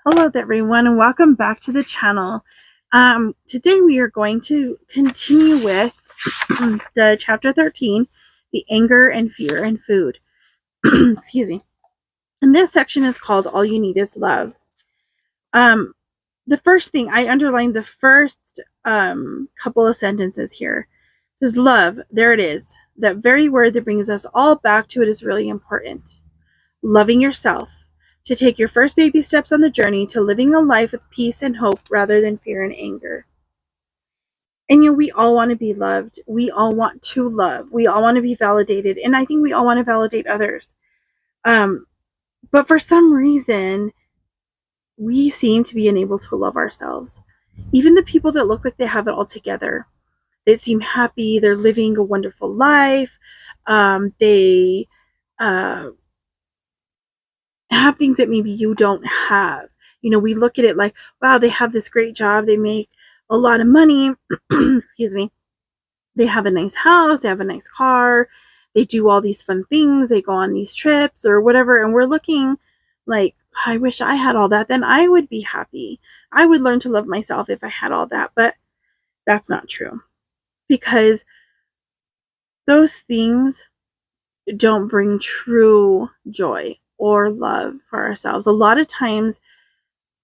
Hello there, everyone, and welcome back to the channel. Today we are going to continue with the chapter 13, the anger and fear in food. Excuse me. And this section is called All You Need Is Love. The first thing, I underlined the first couple of sentences here. It says love, there it is. That very word that brings us all back to it is really important. Loving yourself. To take your first baby steps on the journey to living a life with peace and hope rather than fear and anger. And we all want to be loved. We all want to love. We all want to be validated. And I think we all want to validate others. But for some reason, we seem to be unable to love ourselves. Even the people that look like they have it all together. They seem happy. They're living a wonderful life. They have things that maybe you don't have. We look at it like, wow, they have this great job. They make a lot of money. Excuse me. They have a nice house. They have a nice car. They do all these fun things. They go on these trips or whatever. And we're looking like, I wish I had all that. Then I would be happy. I would learn to love myself if I had all that. But that's not true. Because those things don't bring true joy or love for ourselves. A lot of times,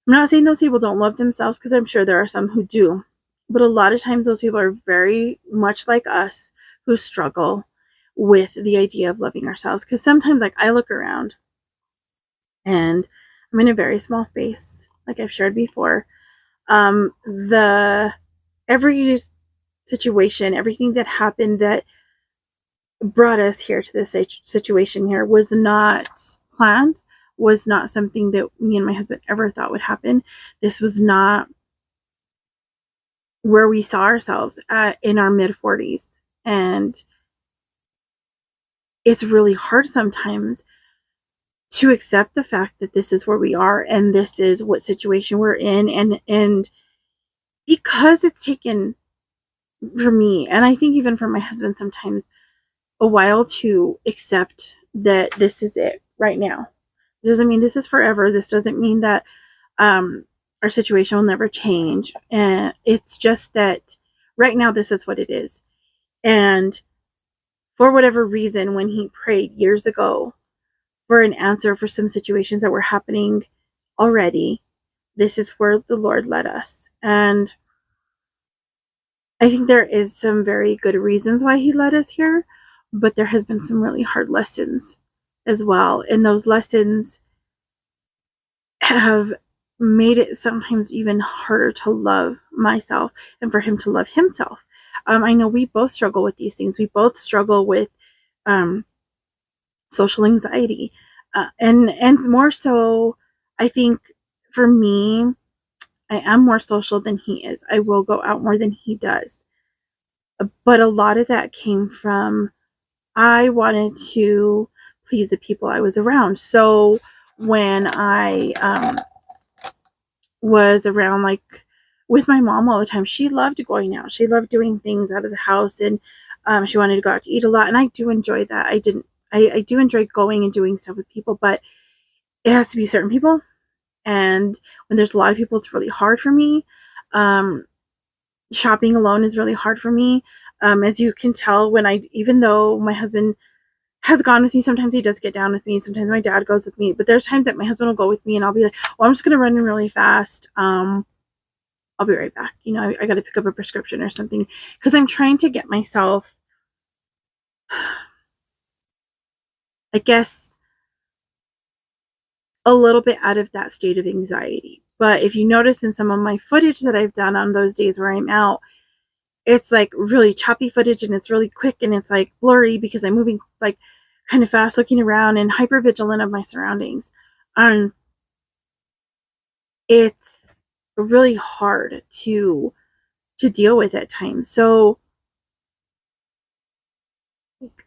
I'm not saying those people don't love themselves, because I'm sure there are some who do, but a lot of times those people are very much like us who struggle with the idea of loving ourselves. Because sometimes, like, I look around and I'm in a very small space, like I've shared before. Every situation, everything that happened that brought us here to this situation here was not planned, was not something that me and my husband ever thought would happen. This was not where we saw ourselves in our mid-40s. And it's really hard sometimes to accept the fact that this is where we are and this is what situation we're in. And because it's taken, for me, and I think even for my husband sometimes, a while to accept that this is it right now. It doesn't mean this is forever. This doesn't mean that our situation will never change. And it's just that right now this is what it is. And for whatever reason, when he prayed years ago for an answer for some situations that were happening already, this is where the Lord led us. And I think there is some very good reasons why he led us here, but there has been some really hard lessons as well. And those lessons have made it sometimes even harder to love myself and for him to love himself. I know we both struggle with these things. We both struggle with social anxiety. And more so, I think for me, I am more social than he is. I will go out more than he does. But a lot of that came from, I wanted to please the people I was around. So when I was around, like, with my mom all the time, she loved going out. She loved doing things out of the house, and she wanted to go out to eat a lot. And I do enjoy that. I do enjoy going and doing stuff with people, but it has to be certain people. And when there's a lot of people, it's really hard for me. Shopping alone is really hard for me. As you can tell, even though my husband has gone with me, sometimes he does get down with me. Sometimes my dad goes with me, but there's times that my husband will go with me and I'll be like, well, I'm just going to run in really fast. I'll be right back. I got to pick up a prescription or something, because I'm trying to get myself, I guess, a little bit out of that state of anxiety. But if you notice in some of my footage that I've done on those days where I'm out, it's like really choppy footage and it's really quick and it's like blurry because I'm moving like kind of fast, looking around and hyper vigilant of my surroundings. It's really hard to deal with at times. So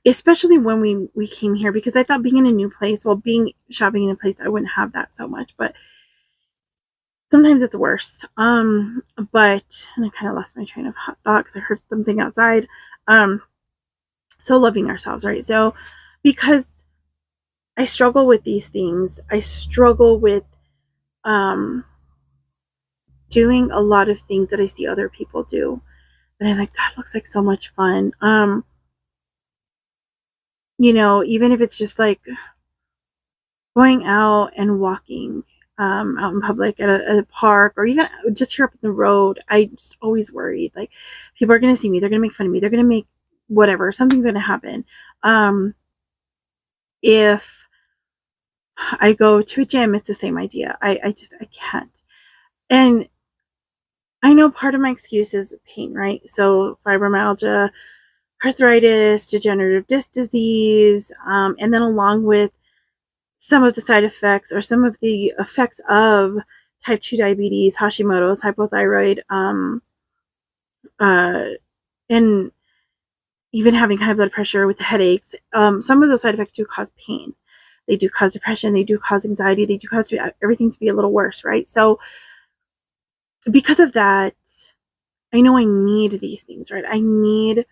especially when we came here, because I thought being in a new place, well, being shopping in a place, I wouldn't have that so much, but sometimes it's worse. And I kind of lost my train of thought because I heard something outside. So loving ourselves, right? So because I struggle with these things, I struggle with doing a lot of things that I see other people do. And I'm like, that looks like so much fun. Even if it's just like going out and walking out in public at a park, or even just here up the road, I just always worried like people are going to see me, they're going to make fun of me, they're going to make whatever, something's going to happen. If I go to a gym, it's the same idea. I can't. And I know part of my excuse is pain, right? So fibromyalgia, arthritis, degenerative disc disease, and then along with some of the side effects or some of the effects of type 2 diabetes, Hashimoto's, hypothyroid, and even having high blood pressure with the headaches. Some of those side effects do cause pain. They do cause depression. They do cause anxiety. They do cause everything to be a little worse, right? So because of that, I know I need these things, right? I need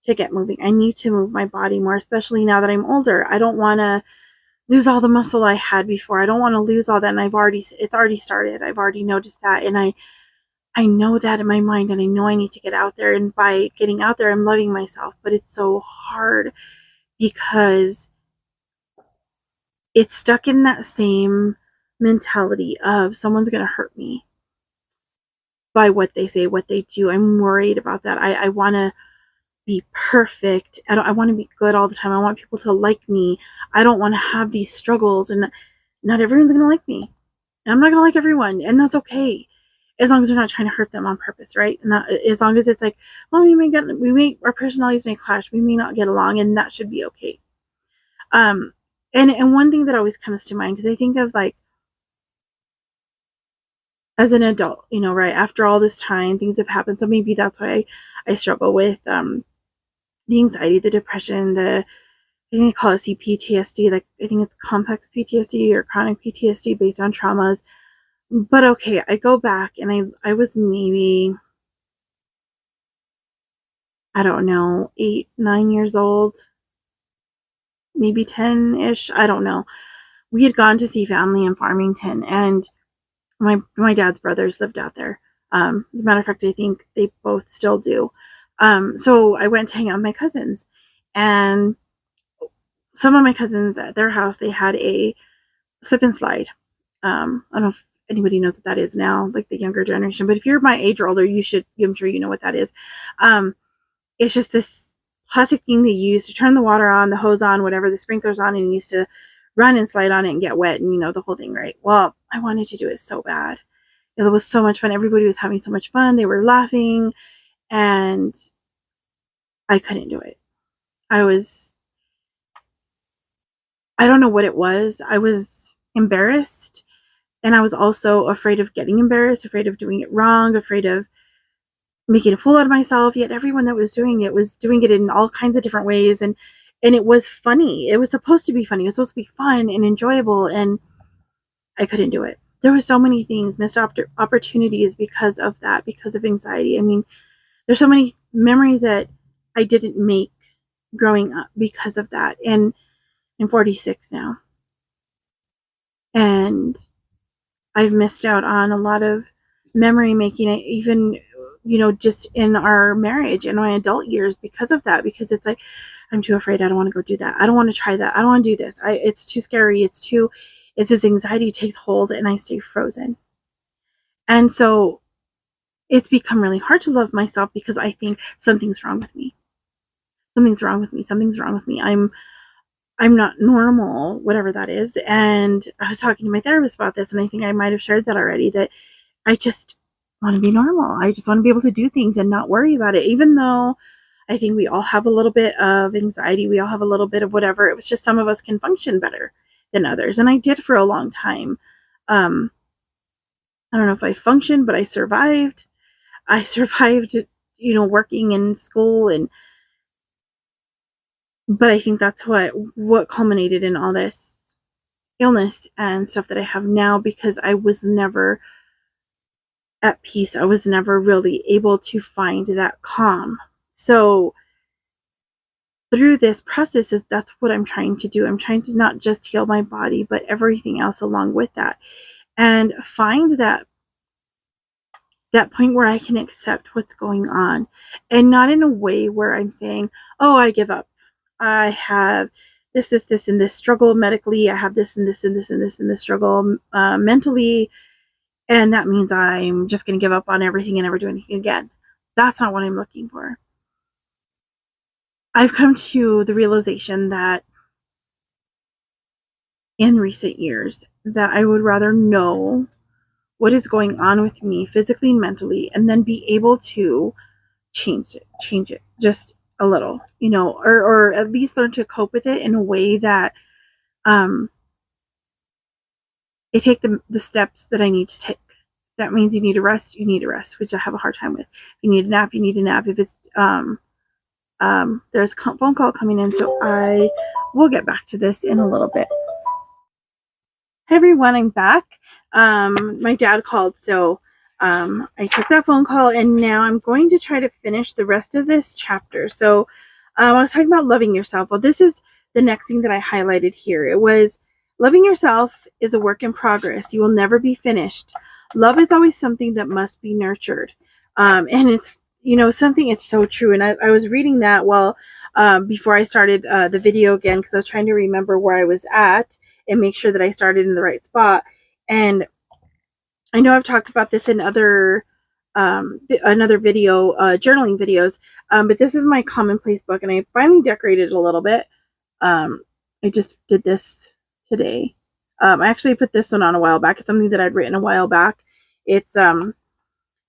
to get moving. I need to move my body more, especially now that I'm older. I don't want to lose all the muscle I had before. I don't want to lose all that. And it's already started. I've already noticed that. And I know that in my mind, and I know I need to get out there. And by getting out there, I'm loving myself. But it's so hard because it's stuck in that same mentality of someone's going to hurt me by what they say, what they do. I'm worried about that. I want to be perfect. I want to be good all the time. I want people to like me. I don't want to have these struggles, and not everyone's going to like me. And I'm not going to like everyone, and that's okay. As long as we're not trying to hurt them on purpose, right? And as long as it's like, well, our personalities may clash. We may not get along, and that should be okay. And one thing that always comes to mind, because I think of like, as an adult, right after all this time, things have happened. So maybe that's why I struggle with the anxiety, the depression, I think they call it CPTSD. Like I think it's complex PTSD or chronic PTSD based on traumas. But okay, I go back and I was maybe, I don't know, 8, 9 years old, maybe 10-ish. I don't know. We had gone to see family in Farmington, and my dad's brothers lived out there. As a matter of fact, I think they both still do. So I went to hang out with my cousins, and some of my cousins at their house, they had a slip and slide. I don't know if anybody knows what that is now, like the younger generation, but if you're my age or older, I'm sure you know what that is. It's just this plastic thing they use to turn the water on, the hose on, whatever, the sprinklers on, and you used to run and slide on it and get wet, and the whole thing, right? Well, I wanted to do it so bad. It was so much fun. Everybody was having so much fun. They were laughing, and I couldn't do it. I don't know what it was. I was embarrassed, and I was also afraid of getting embarrassed, afraid of doing it wrong, afraid of making a fool out of myself. Yet everyone that was doing it in all kinds of different ways, and it was funny. It was supposed to be funny. It was supposed to be fun and enjoyable, and I couldn't do it. There were so many things, missed opportunities because of that, because of anxiety. I mean, there's so many memories that I didn't make growing up because of that. And I'm 46 now, and I've missed out on a lot of memory making, even just in our marriage in my adult years because of that. Because it's like, I'm too afraid. I don't want to go do that. I don't want to try that. I don't want to do this. It's too scary. It's this anxiety takes hold, and I stay frozen. And so it's become really hard to love myself because I think something's wrong with me. Something's wrong with me. Something's wrong with me. I'm not normal, whatever that is. And I was talking to my therapist about this, and I think I might have shared that already, that I just want to be normal. I just want to be able to do things and not worry about it. Even though I think we all have a little bit of anxiety, we all have a little bit of whatever. It was just some of us can function better than others. And I did for a long time. I don't know if I functioned, but I survived. I survived, working in school, but I think that's what culminated in all this illness and stuff that I have now, because I was never at peace. I was never really able to find that calm. So through this process, that's what I'm trying to do. I'm trying to not just heal my body, but everything else along with that. and find that point where I can accept what's going on, and not in a way where I'm saying, oh, I give up. I have this, and this struggle medically. I have this and this and this and this and this struggle mentally. And that means I'm just going to give up on everything and never do anything again. That's not what I'm looking for. I've come to the realization that in recent years that I would rather know what is going on with me physically and mentally, and then be able to change it just a little, or at least learn to cope with it in a way that I take the steps that I need to take. That means you need to rest, which I have a hard time with. If you need a nap, you need a nap. If it's there's a phone call coming in, so I will get back to this in a little bit. Hey everyone, I'm back. My dad called, so I took that phone call, and now I'm going to try to finish the rest of this chapter. So I was talking about loving yourself. Well, this is the next thing that I highlighted here. It was loving yourself is a work in progress. You will never be finished. Love is always something that must be nurtured. And it's, something, it's so true. And I was reading that before I started the video again, because I was trying to remember where I was at and make sure that I started in the right spot. And I know I've talked about this in another video, journaling videos, but this is my commonplace book, and I finally decorated it a little bit. I just did this today. I actually put this one on a while back. It's something that I'd written a while back. It's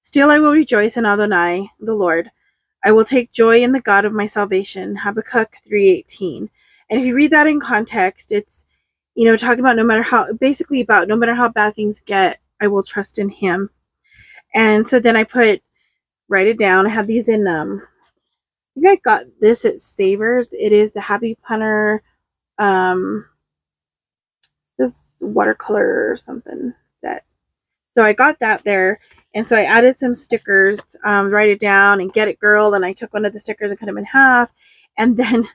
still I will rejoice in Adonai, the Lord. I will take joy in the God of my salvation. Habakkuk 3:18. And if you read that in context, it's talking about no matter how bad things get, I will trust in him. And so then I write it down. I have these in I think I got this at Savers. It is the Happy Planner this watercolor or something set. So I got that there, and so I added some stickers, write it down and get it girl, and I took one of the stickers and cut them in half, and then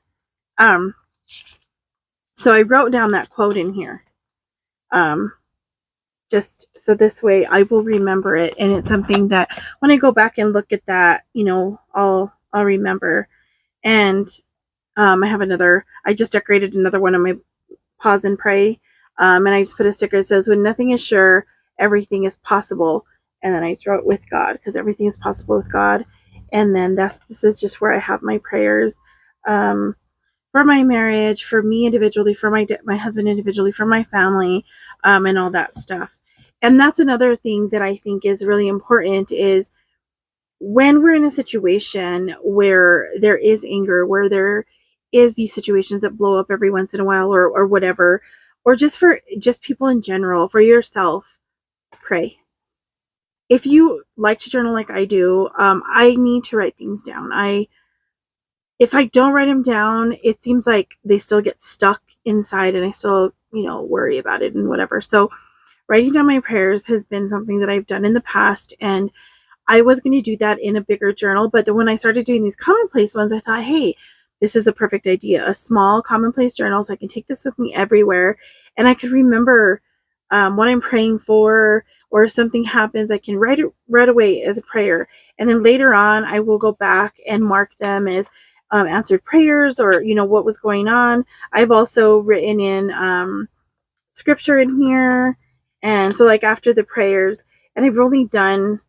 so I wrote down that quote in here, just so this way I will remember it, and it's something that when I go back and look at that, I'll remember. And I have I just decorated another one of my pause and pray, and I just put a sticker that says, when nothing is sure, everything is possible. And then I throw it with God, because everything is possible with God. And then this is just where I have my prayers for my marriage, for me individually, for my husband individually, for my family, and all that stuff. And that's another thing that I think is really important, is when we're in a situation where there is anger, where there is these situations that blow up every once in a while, or whatever, or just people in general, for yourself, pray. If you like to journal like I do, I need to write things down. If I don't write them down, it seems like they still get stuck inside, and I still, worry about it and whatever. So writing down my prayers has been something that I've done in the past, and I was going to do that in a bigger journal, but then when I started doing these commonplace ones, I thought, hey, this is a perfect idea. A small commonplace journal, so I can take this with me everywhere, and I could remember what I'm praying for, or if something happens, I can write it right away as a prayer, and then later on, I will go back and mark them as answered prayers, or what was going on. I've also written in scripture in here, and so like after the prayers, and I've only done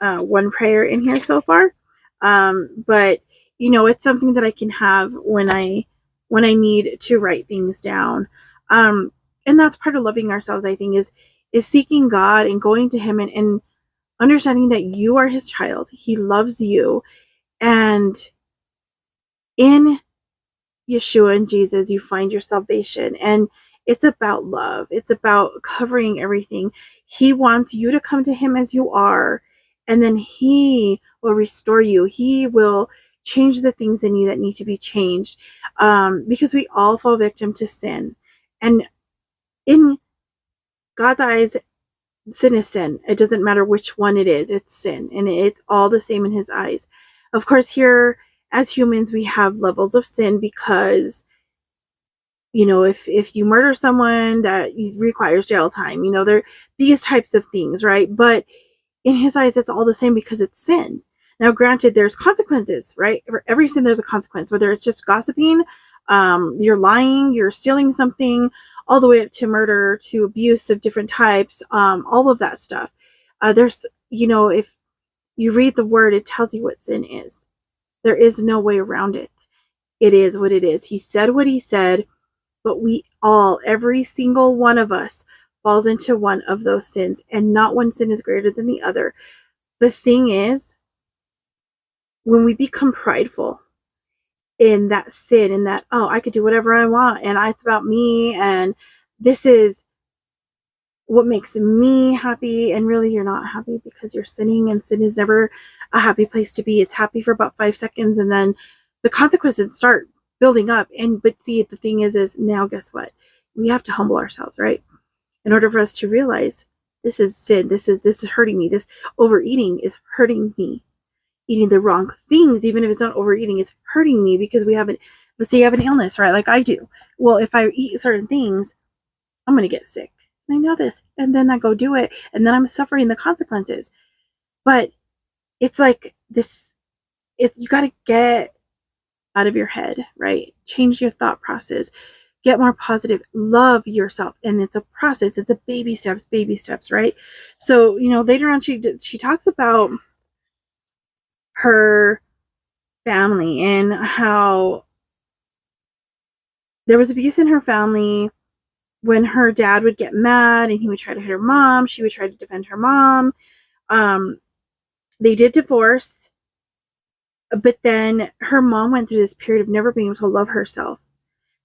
one prayer in here so far, but it's something that I can have when I need to write things down, and that's part of loving ourselves, I think, is seeking God and going to him, and understanding that you are his child. He loves you, and in Yeshua and Jesus you find your salvation, and it's about love. It's about covering everything. He wants you to come to him as you are, and then he will restore you. He will change the things in you that need to be changed, because we all fall victim to sin, and in God's eyes, sin is sin. It doesn't matter which one it is, it's sin, and it's all the same in his eyes. Of course, here as humans we have levels of sin, because if you murder someone, that requires jail time. There these types of things, right? But in his eyes, it's all the same because it's sin. Now, granted, there's consequences, right? For every sin, there's a consequence, whether it's just gossiping, you're lying, you're stealing something, all the way up to murder, to abuse of different types, all of that stuff. If you read the word, it tells you what sin is. There is no way around it. It is what it is. He said what he said, but every single one of us falls into one of those sins, and not one sin is greater than the other. The thing is, when we become prideful in that sin, in that, oh, I could do whatever I want, and it's about me, and this is what makes me happy, and really you're not happy because you're sinning, and sin is never a happy place to be. It's happy for about 5 seconds, and then the consequences start building up. But see, the thing is now, guess what? We have to humble ourselves, right? In order for us to realize this is sin, this is hurting me, this overeating is hurting me. Eating the wrong things, even if it's not overeating, is hurting me because let's say you have an illness, right? Like I do. Well, if I eat certain things, I'm going to get sick. I know this. And then I go do it. And then I'm suffering the consequences. But it's like this, you got to get out of your head, right? Change your thought process. Get more positive. Love yourself. And it's a process. It's a baby steps, right? So, later on, she talks about her family and how there was abuse in her family. When her dad would get mad and he would try to hit her mom, she would try to defend her mom. They did divorce, but then her mom went through this period of never being able to love herself,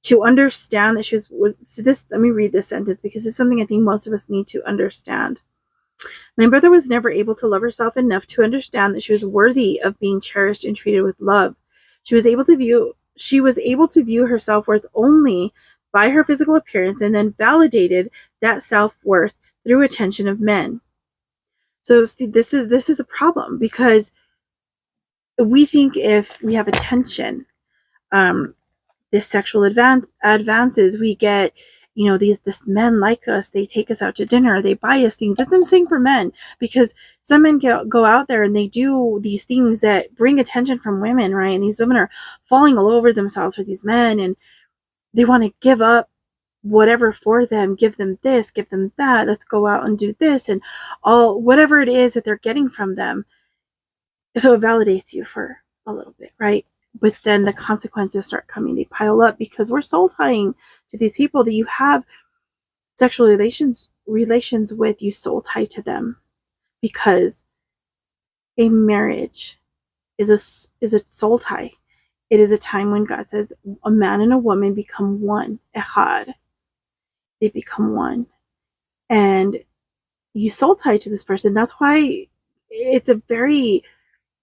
to understand that she was. So let me read this sentence because it's something I think most of us need to understand. My mother was never able to love herself enough to understand that she was worthy of being cherished and treated with love. She was able to view her self-worth only by her physical appearance, and then validated that self-worth through attention of men. So see, this is a problem, because we think if we have attention, this sexual advances, we get, this men like us, they take us out to dinner, they buy us things. Let them sing for men, because some men go out there and they do these things that bring attention from women, right? And these women are falling all over themselves for these men, and they want to give up whatever for them, give them this, give them that, let's go out and do this, and all whatever it is that they're getting from them. So it validates you for a little bit, right? But then the consequences start coming. They pile up because we're soul tying to these people that you have sexual relations with. You soul tie to them, because a marriage is a soul tie. It is a time when God says a man and a woman become one. Echad. They become one. And you soul tie to this person. That's why it's a very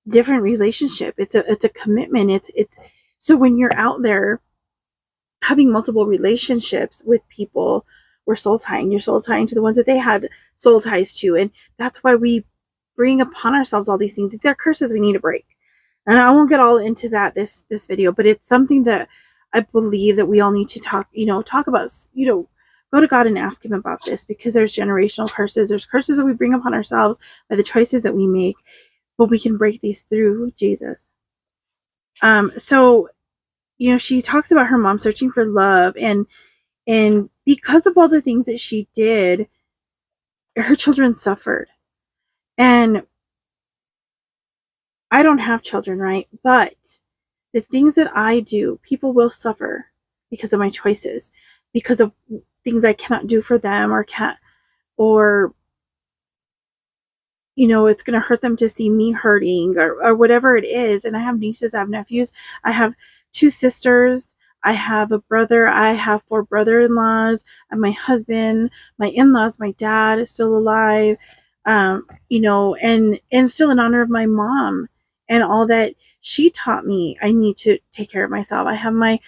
different relationship. It's a commitment. It's so when you're out there having multiple relationships with people, we're soul tying. You're soul tying to the ones that they had soul ties to. And that's why we bring upon ourselves all these things. These are curses we need to break. And I won't get all into that this video, but it's something that I believe that we all need to talk about, go to God and ask him about this, because there's generational curses. There's curses that we bring upon ourselves by the choices that we make, but we can break these through Jesus. So, she talks about her mom searching for love, and because of all the things that she did, her children suffered. And I don't have children, right? But the things that I do, people will suffer because of my choices, because of things I cannot do for them, or it's going to hurt them to see me hurting, or whatever it is. And I have nieces, I have nephews, I have 2 sisters, I have a brother, I have 4 brother-in-laws, and my husband, my in-laws, my dad is still alive, and still in honor of my mom and all that she taught me. I need to take care of myself. I have my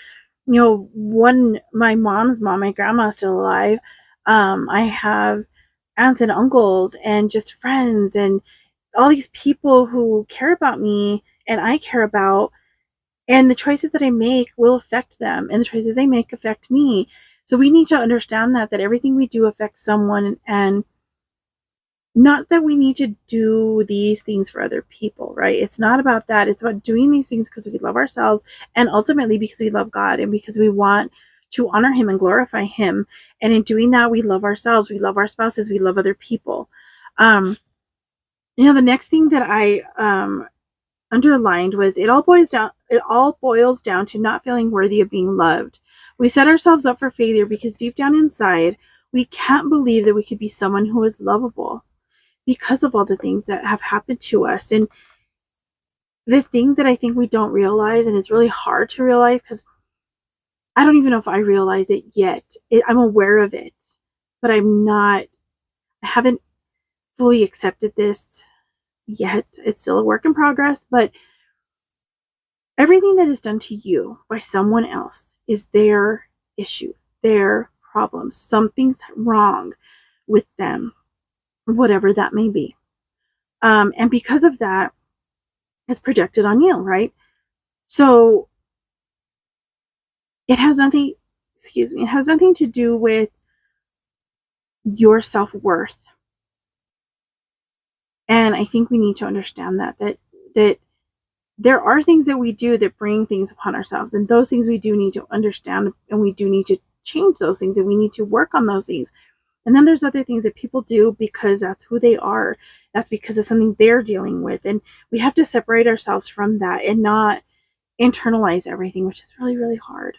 mom's mom, my grandma, is still alive. I have aunts and uncles and just friends and all these people who care about me and I care about. And the choices that I make will affect them, and the choices they make affect me. So we need to understand that everything we do affects someone, and not that we need to do these things for other people, right? It's not about that. It's about doing these things because we love ourselves, and ultimately because we love God, and because we want to honor him and glorify him. And in doing that, we love ourselves, we love our spouses, we love other people. The next thing that I underlined was it all boils down to not feeling worthy of being loved. We set ourselves up for failure because deep down inside, we can't believe that we could be someone who is lovable because of all the things that have happened to us. And the thing that I think we don't realize, and it's really hard to realize because I don't even know if I realize it yet. I'm aware of it, but I haven't fully accepted this yet. It's still a work in progress, but everything that is done to you by someone else is their issue, their problem. Something's wrong with them, whatever that may be. And because of that, it's projected on you, right? So it has nothing to do with your self-worth. And I think we need to understand that there are things that we do that bring things upon ourselves, and those things we do need to understand, and we do need to change those things, and we need to work on those things. And then there's other things that people do because that's who they are. That's because of something they're dealing with. And we have to separate ourselves from that and not internalize everything, which is really, really hard.